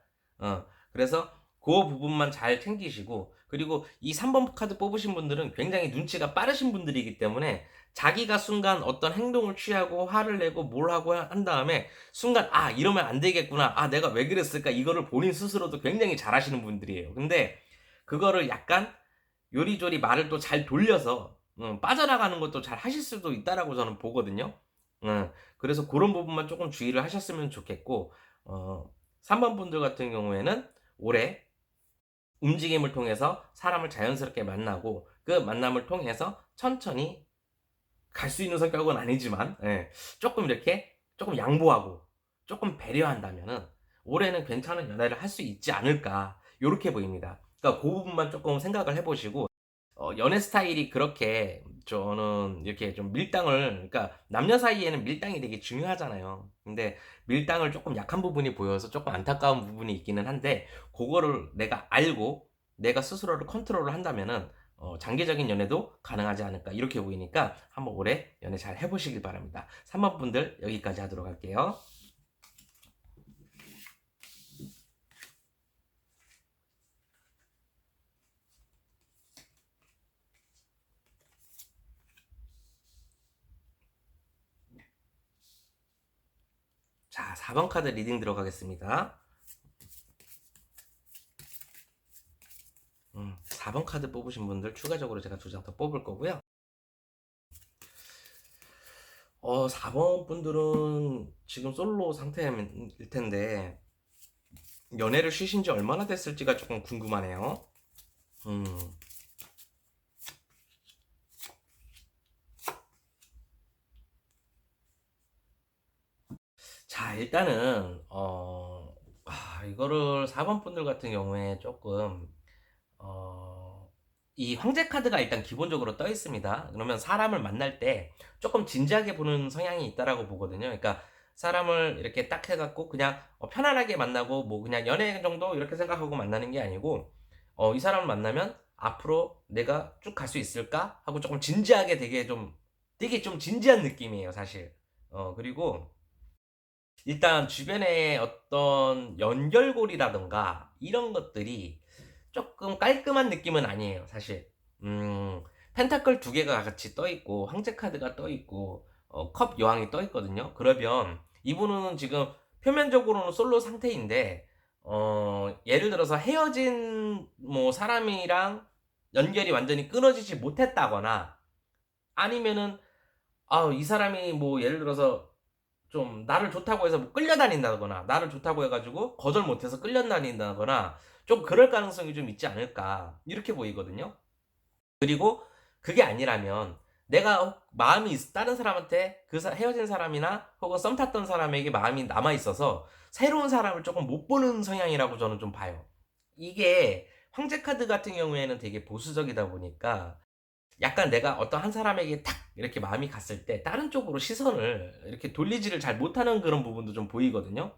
그래서 그 부분만 잘 챙기시고 그리고 이 3번 카드 뽑으신 분들은 굉장히 눈치가 빠르신 분들이기 때문에 자기가 순간 어떤 행동을 취하고 화를 내고 뭘 하고 한 다음에 순간 이러면 안 되겠구나 내가 왜 그랬을까 이거를 본인 스스로도 굉장히 잘하시는 분들이에요. 근데 그거를 약간 요리조리 말을 또 잘 돌려서 빠져나가는 것도 잘 하실 수도 있다라고 저는 보거든요. 그래서 그런 부분만 조금 주의를 하셨으면 좋겠고 3번 분들 같은 경우에는 올해 움직임을 통해서 사람을 자연스럽게 만나고 그 만남을 통해서 천천히 갈 수 있는 성격은 아니지만 조금 이렇게 조금 양보하고 조금 배려한다면은 올해는 괜찮은 연애를 할 수 있지 않을까 이렇게 보입니다. 그러니까 그 부분만 조금 생각을 해보시고 연애 스타일이 그렇게 저는 이렇게 좀 밀당을 그러니까 남녀 사이에는 밀당이 되게 중요하잖아요. 근데 밀당을 조금 약한 부분이 보여서 조금 안타까운 부분이 있기는 한데 그거를 내가 알고 내가 스스로를 컨트롤을 한다면은 장기적인 연애도 가능하지 않을까 이렇게 보이니까 한번 올해 연애 잘 해보시길 바랍니다. 3번 분들 여기까지 하도록 할게요. 자, 4번 카드 리딩 들어가겠습니다. 4번 카드 뽑으신 분들 추가적으로 제가 2장 더 뽑을 거고요. 4번 분들은 지금 솔로 상태일 텐데 연애를 쉬신 지 얼마나 됐을지가 조금 궁금하네요. 음. 자, 일단은 이거를 4번 분들 같은 경우에 조금 어, 이 황제 카드가 일단 기본적으로 떠 있습니다. 그러면 사람을 만날 때 조금 진지하게 보는 성향이 있다라고 보거든요. 그러니까 사람을 이렇게 딱 해갖고 그냥 편안하게 만나고 뭐 그냥 연애 정도 이렇게 생각하고 만나는 게 아니고 이 사람을 만나면 앞으로 내가 쭉 갈 수 있을까 하고 조금 진지하게 되게 좀 진지한 느낌이에요, 사실. 그리고 일단 주변에 어떤 연결고리라던가 이런 것들이 조금 깔끔한 느낌은 아니에요, 사실. 펜타클 두 개가 같이 떠 있고 황제 카드가 떠 있고 컵 여왕이 떠 있거든요. 그러면 이분은 지금 표면적으로는 솔로 상태인데 예를 들어서 헤어진 뭐 사람이랑 연결이 완전히 끊어지지 못했다거나 아니면은 이 사람이 뭐 예를 들어서 좀 나를 좋다고 해서 뭐 끌려다닌다거나 나를 좋다고 해가지고 거절 못해서 끌려다닌다거나 좀 그럴 가능성이 좀 있지 않을까 이렇게 보이거든요. 그리고 그게 아니라면 내가 마음이 다른 사람한테 헤어진 사람이나 혹은 썸 탔던 사람에게 마음이 남아 있어서 새로운 사람을 조금 못 보는 성향이라고 저는 좀 봐요. 이게 황제 카드 같은 경우에는 되게 보수적이다 보니까 약간 내가 어떤 한 사람에게 탁 이렇게 마음이 갔을 때 다른 쪽으로 시선을 이렇게 돌리지를 잘 못하는 그런 부분도 좀 보이거든요.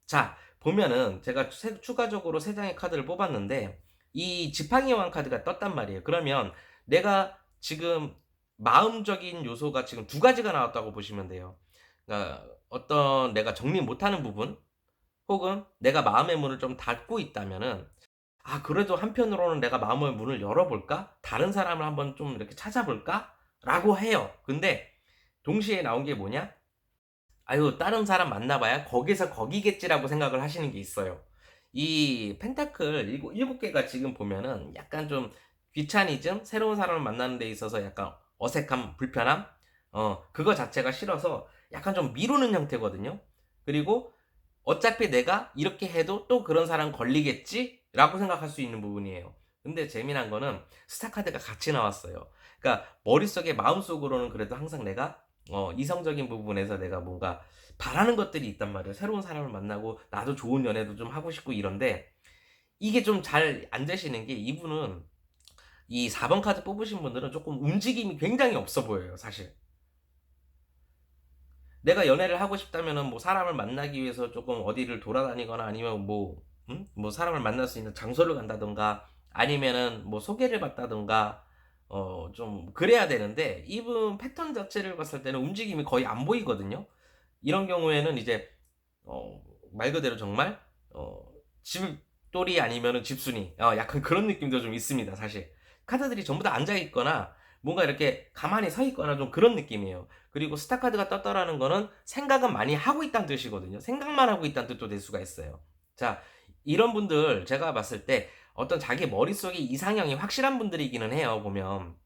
자, 보면은 제가 추가적으로 세 장의 카드를 뽑았는데 이 지팡이 왕 카드가 떴단 말이에요. 그러면 내가 지금 마음적인 요소가 지금 두 가지가 나왔다고 보시면 돼요. 그러니까 어떤 내가 정리 못하는 부분 혹은 내가 마음의 문을 좀 닫고 있다면은 그래도 한편으로는 내가 마음의 문을 열어볼까? 다른 사람을 한번 좀 이렇게 찾아볼까? 라고 해요. 근데 동시에 나온 게 뭐냐? 아유, 다른 사람 만나봐야 거기서 거기겠지라고 생각을 하시는 게 있어요. 이 펜타클 일곱 개가 지금 보면은 약간 좀 귀차니즘, 새로운 사람을 만나는 데 있어서 약간 어색함, 불편함, 그거 자체가 싫어서 약간 좀 미루는 형태거든요. 그리고 어차피 내가 이렇게 해도 또 그런 사람 걸리겠지? 라고 생각할 수 있는 부분이에요. 근데 재미난 거는 스타카드가 같이 나왔어요. 그러니까 머릿속에 마음속으로는 그래도 항상 내가 이성적인 부분에서 내가 뭔가 바라는 것들이 있단 말이에요. 새로운 사람을 만나고 나도 좋은 연애도 좀 하고 싶고 이런데 이게 좀 잘 안 되시는 게 이분은 이 4번 카드 뽑으신 분들은 조금 움직임이 굉장히 없어 보여요, 사실. 내가 연애를 하고 싶다면은 뭐 사람을 만나기 위해서 조금 어디를 돌아다니거나 아니면 뭐 사람을 만날 수 있는 장소를 간다던가 아니면은 뭐 소개를 받다던가 좀 그래야 되는데 이분 패턴 자체를 봤을 때는 움직임이 거의 안 보이거든요. 이런 경우에는 이제 어, 말 그대로 정말 집돌이 아니면은 집순이 약간 그런 느낌도 좀 있습니다, 사실. 카드들이 전부 다 앉아 있거나 뭔가 이렇게 가만히 서 있거나 좀 그런 느낌이에요. 그리고 스타 카드가 떴다라는 거는 생각은 많이 하고 있다는 뜻이거든요. 생각만 하고 있다는 뜻도 될 수가 있어요. 자, 이런 분들 제가 봤을 때 어떤 자기 머릿속에 이상형이 확실한 분들이기는 해요, 보면.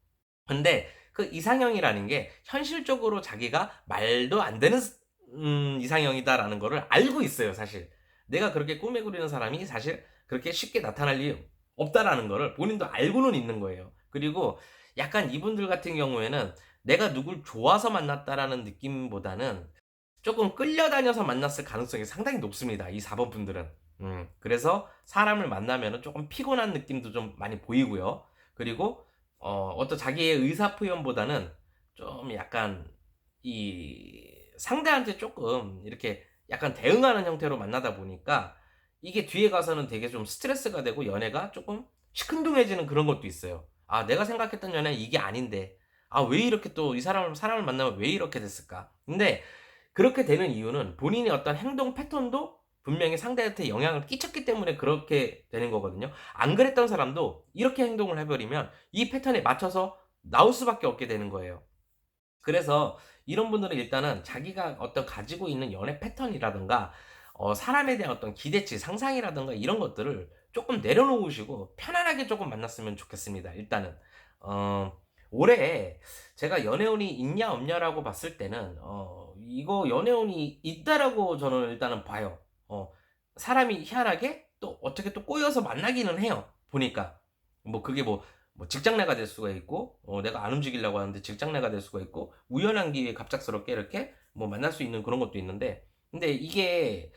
근데 그 이상형이라는 게 현실적으로 자기가 말도 안 되는 이상형이다라는 거를 알고 있어요, 사실. 내가 그렇게 꿈에 그리는 사람이 사실 그렇게 쉽게 나타날 리 없다라는 거를 본인도 알고는 있는 거예요. 그리고 약간 이분들 같은 경우에는 내가 누굴 좋아서 만났다라는 느낌보다는 조금 끌려다녀서 만났을 가능성이 상당히 높습니다. 이 4번 분들은. 그래서 사람을 만나면 조금 피곤한 느낌도 좀 많이 보이고요. 그리고 어떤 자기의 의사 표현보다는 좀 약간 이 상대한테 조금 이렇게 약간 대응하는 형태로 만나다 보니까 이게 뒤에 가서는 되게 좀 스트레스가 되고 연애가 조금 시큰둥해지는 그런 것도 있어요. 내가 생각했던 연애 이게 아닌데. 왜 이렇게 또 이 사람을 만나면 왜 이렇게 됐을까? 근데 그렇게 되는 이유는 본인의 어떤 행동 패턴도 분명히 상대한테 영향을 끼쳤기 때문에 그렇게 되는 거거든요. 안 그랬던 사람도 이렇게 행동을 해버리면 이 패턴에 맞춰서 나올 수밖에 없게 되는 거예요. 그래서 이런 분들은 일단은 자기가 어떤 가지고 있는 연애 패턴이라든가 사람에 대한 어떤 기대치, 상상이라든가 이런 것들을 조금 내려놓으시고 편안하게 조금 만났으면 좋겠습니다. 일단은 올해 제가 연애운이 있냐 없냐라고 봤을 때는 이거 연애운이 있다라고 저는 일단은 봐요. 사람이 희한하게 또 어떻게 또 꼬여서 만나기는 해요. 보니까 그게 뭐 직장내가 될 수가 있고 내가 안 움직이려고 하는데 직장내가 될 수가 있고 우연한 기회에 갑작스럽게 이렇게 뭐 만날 수 있는 그런 것도 있는데 근데 이게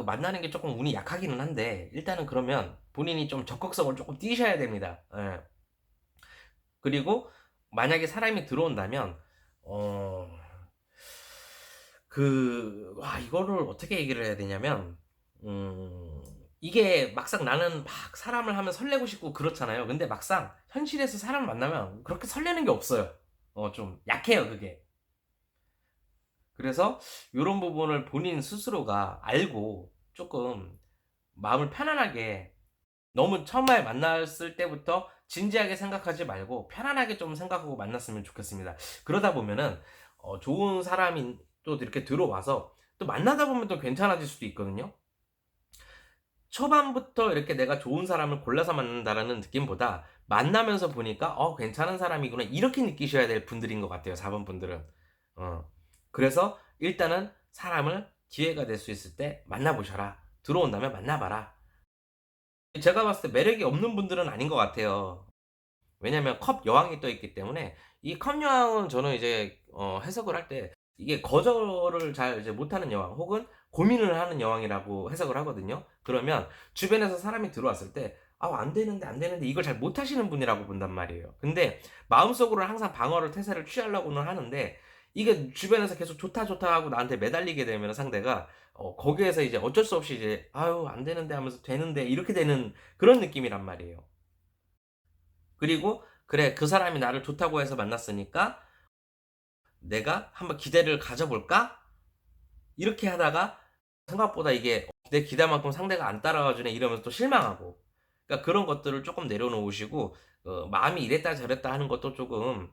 만나는 게 조금 운이 약하기는 한데 일단은 그러면 본인이 좀 적극성을 조금 띄셔야 됩니다. 예. 그리고 만약에 사람이 들어온다면 어 이거를 어떻게 얘기를 해야 되냐면, 음 이게 막상 나는 막 사람을 하면 설레고 싶고 그렇잖아요. 근데 막상 현실에서 사람을 만나면 그렇게 설레는 게 없어요. 좀 약해요, 그게. 그래서 요런 부분을 본인 스스로가 알고 쪼끔 마음을 편안하게, 너무 처음에 만났을 때부터 진지하게 생각하지 말고 편안하게 좀 생각하고 만났으면 좋겠습니다. 그러다 보면은 좋은 사람이 또 이렇게 들어와서 또 만나다 보면 또 괜찮아질 수도 있거든요. 초반부터 이렇게 내가 좋은 사람을 골라서 만난다라는 느낌보다 만나면서 보니까 '괜찮은 사람이구나.' 이렇게 느끼셔야 될 분들인 것 같아요, 4번 분들은. 어. 그래서 일단은 사람을 기회가 될 수 있을 때 만나 보셔라. 들어온다면 만나 봐라. 제가 봤을 때 매력이 없는 분들은 아닌 것 같아요. 왜냐면 컵 여왕이 떠 있기 때문에, 이 컵 여왕은 저는 이제 해석을 할 때 이게 거절을 잘 이제 못하는 여왕, 혹은 고민을 하는 여왕이라고 해석을 하거든요. 그러면 주변에서 사람이 들어왔을 때 안 되는데, 안 되는데 이걸 잘 못하시는 분이라고 본단 말이에요. 근데 마음속으로는 항상 방어를, 태세를 취하려고는 하는데, 이게 주변에서 계속 좋다 좋다 하고 나한테 매달리게 되면 상대가 거기에서 이제 어쩔 수 없이 이제 "아유 안 되는데." 하면서 "되는데." 이렇게 되는 그런 느낌이란 말이에요. 그리고 '그래, 그 사람이 나를 좋다고 해서 만났으니까 내가 한번 기대를 가져 볼까?' 이렇게 하다가 생각보다 이게 '내 기대만큼 상대가 안 따라와 주네.' 이러면서 또 실망하고, 그러니까 그런 것들을 쪼끔 내려놓으시고 마음이 이랬다 저랬다 하는 것도 쪼금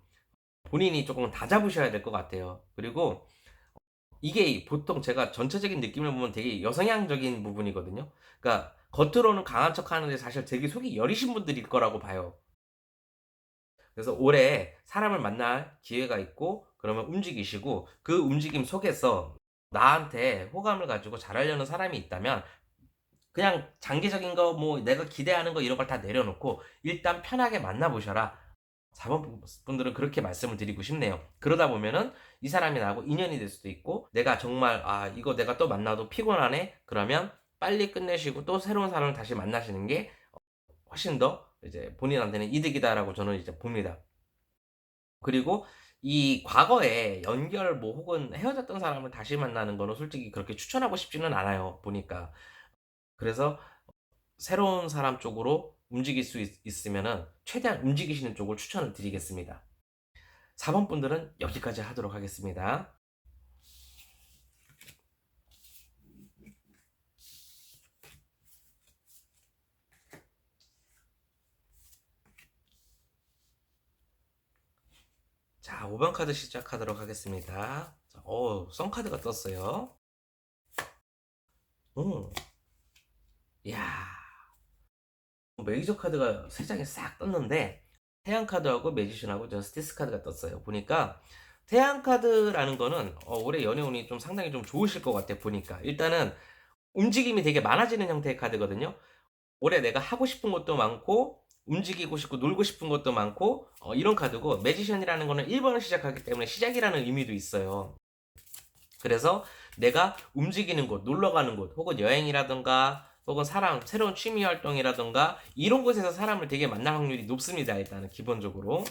본인이 쪼끔 다잡으셔야 될 것 같아요. 그리고 이게 보통 제가 전체적인 느낌을 보면 되게 여성향적인 부분이거든요. 그러니까 겉으로는 강한 척하는데 사실 되게 속이 여리신 분들일 거라고 봐요. 그래서 오래 사람을 만날 기회가 있고 그러면 움직이시고, 그 움직임 속에서 나한테 호감을 가지고 잘하려는 사람이 있다면 그냥 장기적인 거, 뭐 내가 기대하는 거 이런 걸 다 내려놓고 일단 편하게 만나 보셔라. 4번 분들은 그렇게 말씀을 드리고 싶네요. 그러다 보면은 이 사람이 나하고 인연이 될 수도 있고, 내가 정말 '아 이거 내가 또 만나도 피곤하네.' 그러면 빨리 끝내시고 또 새로운 사람을 다시 만나시는 게 훨씬 더 이제 본인한테는 이득이다라고 저는 이제 봅니다. 그리고 이 과거에 연결 뭐 혹은 헤어졌던 사람을 다시 만나는 거는 솔직히 그렇게 추천하고 싶지는 않아요, 보니까. 그래서 새로운 사람 쪽으로 움직일 수 있으면은 최대한 움직이시는 쪽을 추천을 드리겠습니다. 4번 분들은 여기까지 하도록 하겠습니다. 자, 5번 카드 시작하도록 하겠습니다. 자, 썬카드가 떴어요. 음. 이야. 메이저 카드가 3 장이 싹 떴는데 태양 카드하고 매지션하고 저스티스 카드가 떴어요. 보니까 태양 카드라는 거는 올해 연애운이 좀 상당히 좀 좋으실 것 같아요, 보니까. 일단은 움직임이 되게 많아지는 형태의 카드거든요. 올해 내가 하고 싶은 것도 많고 움직이고 싶고 놀고 싶은 것도 많고 이런 카드고, 매지션이라는 거는 1 번을 시작하기 때문에 시작이라는 의미도 있어요. 그래서 내가 움직이는 곳, 놀러 가는 곳, 혹은 여행이라든가 혹은 사람, 새로운 취미 활동이라든가 이런 곳에서 사람을 되게 만날 확률이 높습니다, 일단은 기본적으로.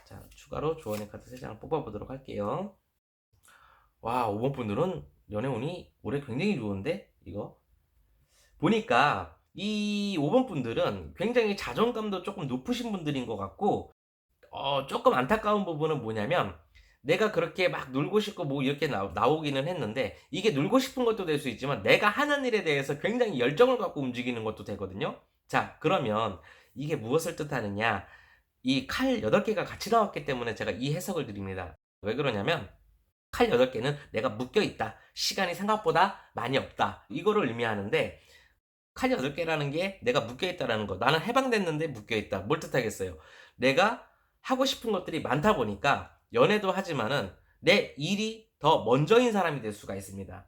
자, 추가로 조언의 카드 3 장을 뽑아 보도록 할게요. 와, 5번 분들은 연애운이 올해 굉장히 좋은데 이거? 보니까 이 5번 분들은 굉장히 자존감도 쪼끔 높으신 분들인 것 같고, 조금 안타까운 부분은 뭐냐면, 내가 그렇게 막 놀고 싶고 뭐 이렇게 나오기는 했는데, 이게 놀고 싶은 것도 될 수 있지만 내가 하는 일에 대해서 굉장히 열정을 갖고 움직이는 것도 되거든요. 자, 그러면 이게 무엇을 뜻하느냐? 이 칼 8 개가 같이 나왔기 때문에 제가 이 해석을 드립니다. 왜 그러냐면, 칼 8 개는 내가 묶여 있다. 시간이 생각보다 많이 없다. 이거를 의미하는데, 칼 8 개라는 게 내가 묶여 있다라는 거. 나는 해방됐는데 묶여 있다. 뭘 뜻하겠어요? 내가 하고 싶은 것들이 많다 보니까 연애도 하지만은 내 일이 더 먼저인 사람이 될 수가 있습니다.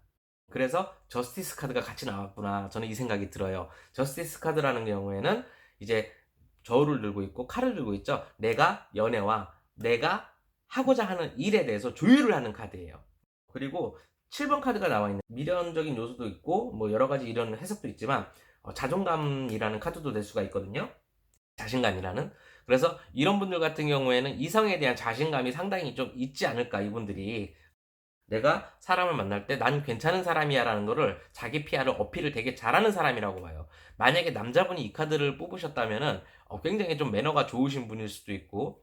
그래서 저스티스 카드가 같이 나왔구나. 저는 이 생각이 들어요. 저스티스 카드라는 경우에는 이제 저울을 들고 있고 칼을 들고 있죠. 내가 연애와 내가 하고자 하는 일에 대해서 조율을 하는 카드예요. 그리고 7번 카드가 나와 있는, 미련적인 요소도 있고 뭐 여러 가지 이런 해석도 있지만 자존감이라는 카드도 될 수가 있거든요. 자신감이라는. 그래서 이런 분들 같은 경우에는 이성에 대한 자신감이 상당히 좀 있지 않을까, 이분들이. 내가 사람을 만날 때 난 괜찮은 사람이야 라는 거를 자기 PR을 어필을 되게 잘하는 사람이라고 봐요. 만약에 남자분이 이 카드를 뽑으셨다면은 굉장히 좀 매너가 좋으신 분일 수도 있고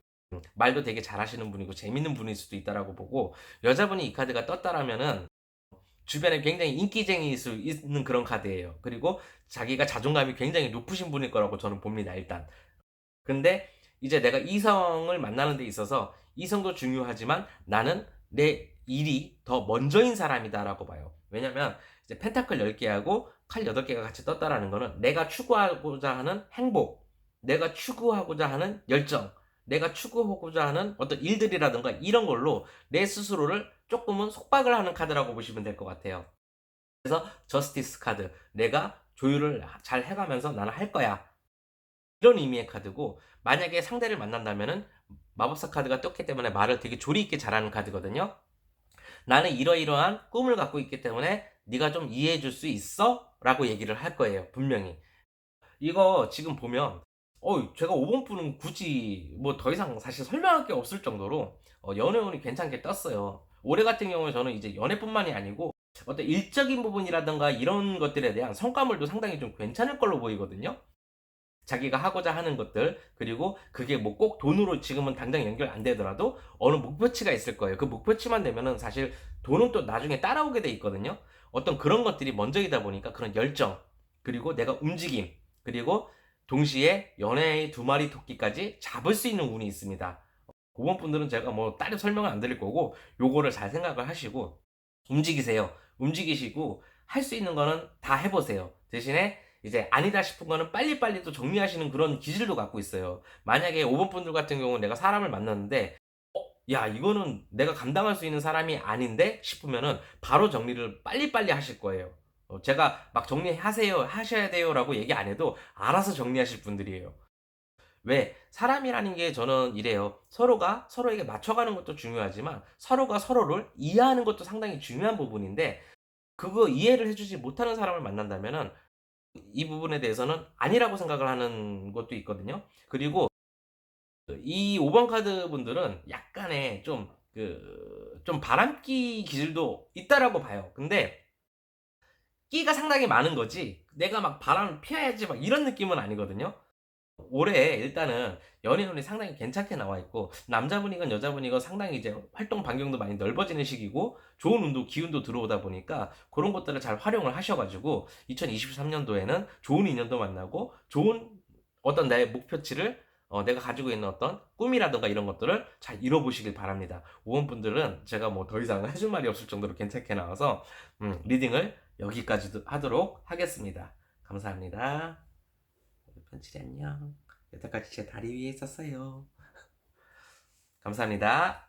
말도 되게 잘하시는 분이고 재밌는 분일 수도 있다라고 보고, 여자분이 이 카드가 떴다라면은 주변에 굉장히 인기쟁이일 수 있는 그런 카드예요. 그리고 자기가 자존감이 굉장히 높으신 분일 거라고 저는 봅니다, 일단. 근데 이제 내가 이성을 만나는 데 있어서 이성도 중요하지만 나는 내 일이 더 먼저인 사람이다라고 봐요. 왜냐면 이제 펜타클 10개하고 칼 8개가 같이 떴다라는 거는 내가 추구하고자 하는 행복, 내가 추구하고자 하는 열정, 내가 추구하고자 하는 어떤 일들이라든가 이런 걸로 내 스스로를 조금은 속박을 하는 카드라고 보시면 될 것 같아요. 그래서 저스티스 카드, 내가 조율을 잘 해가면서 나는 할 거야, 이런 의미의 카드고, 만약에 상대를 만난다면은 마법사 카드가 떴기 때문에 말을 되게 조리 있게 잘하는 카드거든요. 나는 이러이러한 꿈을 갖고 있기 때문에 네가 좀 이해해 줄 수 있어? 라고 얘기를 할 거예요, 분명히. 이거 지금 보면 제가 5번 분은 굳이 뭐 더 이상 사실 설명할 게 없을 정도로 연애운이 괜찮게 떴어요. 올해 같은 경우에 저는 이제 연애뿐만이 아니고 어떤 일적인 부분이라든가 이런 것들에 대한 성과물도 상당히 좀 괜찮을 걸로 보이거든요. 자기가 하고자 하는 것들, 그리고 그게 뭐 꼭 돈으로 지금은 당장 연결 안 되더라도 어느 목표치가 있을 거예요. 그 목표치만 되면은 사실 돈은 또 나중에 따라오게 돼 있거든요. 어떤 그런 것들이 먼저이다 보니까 그런 열정, 그리고 내가 움직임, 그리고 동시에 연애의 두 마리 토끼까지 잡을 수 있는 운이 있습니다. 그번 분들은 제가 뭐 따로 설명을 안 드릴 거고 요거를 잘 생각을 하시고 움직이세요. 움직이시고 할 수 있는 거는 다 해보세요. 대신에 이제 아니다 싶은 거는 빨리빨리 또 정리하시는 그런 기질도 갖고 있어요. 만약에 5번 분들 같은 경우는 내가 사람을 만났는데 야, 이거는 내가 감당할 수 있는 사람이 아닌데 싶으면은 바로 정리를 빨리빨리 하실 거예요. 제가 막 정리하세요, 하셔야 돼요 라고 얘기 안 해도 알아서 정리하실 분들이에요. 왜? 사람이라는 게 저는 이래요. 서로가 서로에게 맞춰가는 것도 중요하지만 서로가 서로를 이해하는 것도 상당히 중요한 부분인데, 그거 이해를 해주지 못하는 사람을 만난다면은 이 부분에 대해서는 아니라고 생각을 하는 것도 있거든요. 그리고 이 5번 카드 분들은 약간의 좀 바람기 기질도 있다라고 봐요. 근데 끼가 상당히 많은 거지 내가 막 바람을 피해야지 막 이런 느낌은 아니거든요. 올해 일단은 연애운이 상당히 괜찮게 나와 있고, 남자분이건 여자분이건 상당히 이제 활동 반경도 많이 넓어지는 시기고 좋은 운도 기운도 들어오다 보니까 그런 것들을 잘 활용을 하셔가지고 2023년도에는 좋은 인연도 만나고 좋은 어떤 나의 목표치를 내가 가지고 있는 어떤 꿈이라든가 이런 것들을 잘 이뤄보시길 바랍니다. 5번 분들은 제가 뭐 더 이상 해줄 말이 없을 정도로 괜찮게 나와서 리딩을 여기까지 하도록 하겠습니다. 감사합니다. 편칠이 안녕. 여태까지 제 다리 위에 있었어요. 감사합니다.